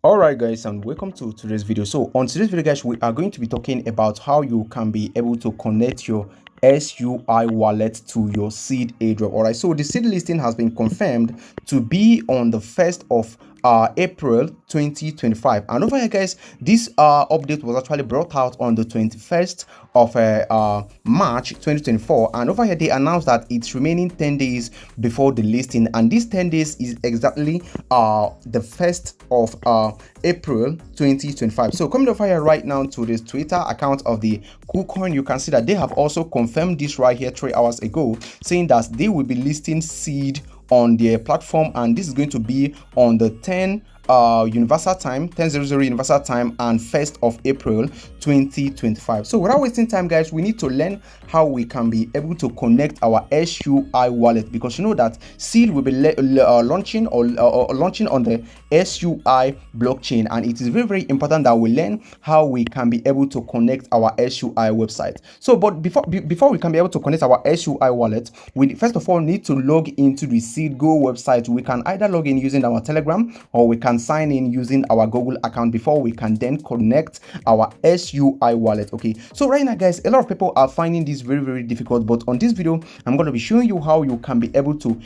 Alright guys, and welcome to today's video. So on today's video guys, we are going to be talking about how you can be able to connect your SUI wallet to your seed airdrop. Alright, so the seed listing has been confirmed to be on the 1st of April 2025, and over here guys, this update was actually brought out on the 21st of March 2024, and over here they announced that it's remaining 10 days before the listing, and this 10 days is exactly the 1st of April 2025. So coming over here right now to this Twitter account of the KuCoin, you can see that they have also confirmed this right here 3 hours ago, saying that they will be listing seed on their platform, and this is going to be on the 10 universal time, 10:00 universal time, and 1st of April 2025. So without wasting time guys, we need to learn how we can be able to connect our SUI wallet, because you know that seed will be launching launching on the SUI blockchain, and it is very important that we learn how we can be able to connect our SUI website. So but before we can be able to connect our SUI wallet, we first of all need to log into the SeedGo website. We can either log in using our Telegram, or we can sign in using our Google account before we can then connect our SUI wallet. Okay, so right now guys, a lot of people are finding this very difficult, but on this video I'm going to be showing you how you can be able to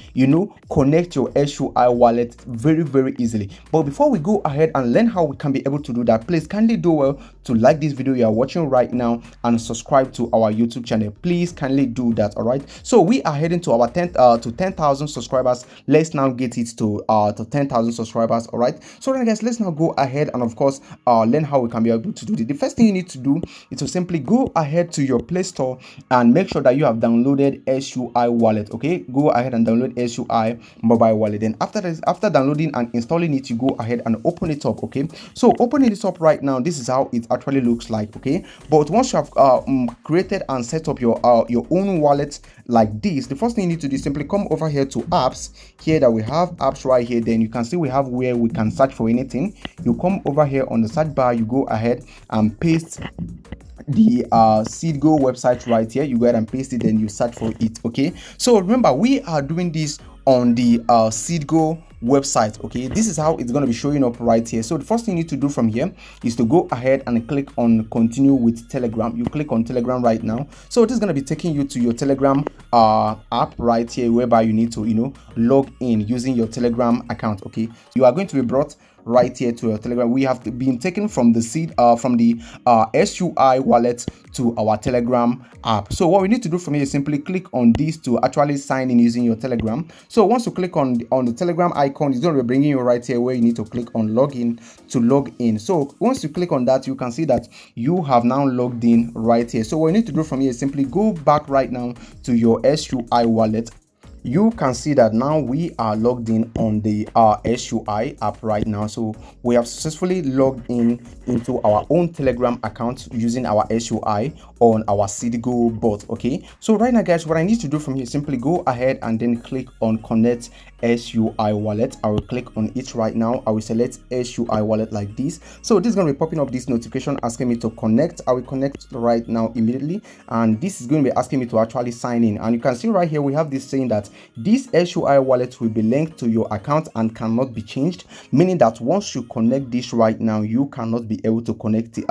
connect your SUI wallet very easily. But before we go ahead and learn how we can be able to do that, please kindly do well to like this video you are watching right now and subscribe to our YouTube channel. Please kindly do that. All right, so we are heading to our 10,000 subscribers. Let's now get it to 10,000 subscribers. All right, so then guys, let's now go ahead and of course learn how we can be able to do it. The first thing you need to do is to simply go ahead to your Play Store and make sure that you have downloaded SUI wallet. Okay, go ahead and download SUI mobile wallet. Then after downloading and installing it, you go ahead and open it up. Okay, so opening it up right now, this is how it actually looks like. Okay, but once you have created and set up your own wallet like this, the first thing you need to do is simply come over here to apps. Here that we have apps right here, then you can see we have where we can search for anything. You come over here on the search bar, you go ahead and paste the SeedGo website right here. You go ahead and paste it, then you search for it. Okay, so remember we are doing this on the SeedGo website. Okay, this is how it's going to be showing up right here. So the first thing you need to do from here is to go ahead and click on continue with Telegram. You click on Telegram right now, so this is going to be taking you to your Telegram app right here, whereby you need to log in using your Telegram account. Okay, you are going to be brought right here to your Telegram. We have been taken from the SUI wallet to our Telegram app. So what we need to do from here is simply click on this to actually sign in using your Telegram. So once you click on the Telegram icon, it's going to be bringing you right here where you need to click on login to log in. So once you click on that, you can see that you have now logged in right here. So what you need to do from here is simply go back right now to your SUI wallet. You can see that now we are logged in on the SUI app right now. So we have successfully logged in into our own Telegram account using our SUI on our SeedGo bot. Okay, so right now guys, what I need to do from here is simply go ahead and then click on connect SUI wallet. I will click on it right now. I will select SUI wallet like this. So this is going to be popping up this notification asking me to connect. I will connect right now immediately, and this is going to be asking me to actually sign in. And you can see right here we have this saying that this SUI wallet will be linked to your account and cannot be changed, meaning that once you connect this right now, you cannot be able to connect it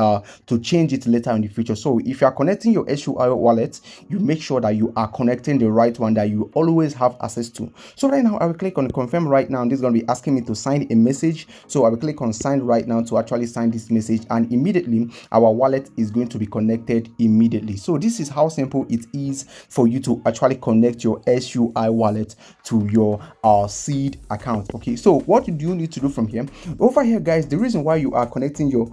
to change it later in the future. So if you are connecting your SUI wallet, you make sure that you are connecting the right one that you always have access to. So right now I will click on confirm right now, and this is going to be asking me to sign a message. So I will click on sign right now to actually sign this message, and immediately our wallet is going to be connected immediately. So this is how simple it is for you to actually connect your SUI wallet to your seed account. Okay, so what do you need to do from here? Over here guys, the reason why you are connecting your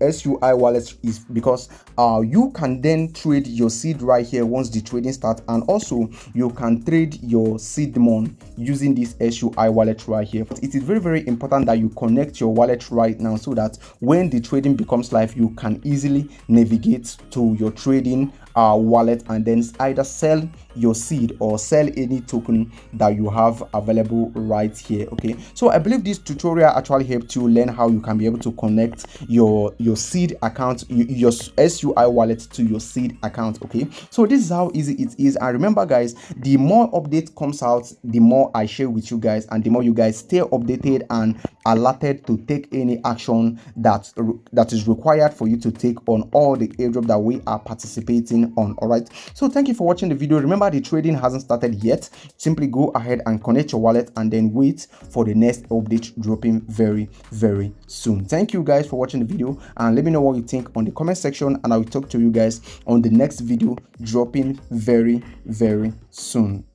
SUI wallet is because you can then trade your seed right here once the trading starts, and also you can trade your seed mon using this SUI wallet right here. But it is very important that you connect your wallet right now, so that when the trading becomes live, you can easily navigate to your trading wallet and then either sell your seed or sell any token that you have available right here. Okay, so I believe this tutorial actually helped you learn how you can be able to connect your seed account, your SUI wallet to your seed account. Okay, so this is how easy it is. And remember guys, the more update comes out, the more I share with you guys, and the more you guys stay updated and alerted to take any action that is required for you to take on all the airdrop that we are participating on. All right, so thank you for watching the video. Remember, the trading hasn't started yet. Simply go ahead and connect your wallet and then wait for the next update dropping very soon. Thank you guys for watching the video, and let me know what you think on the comment section, and I will talk to you guys on the next video dropping very soon.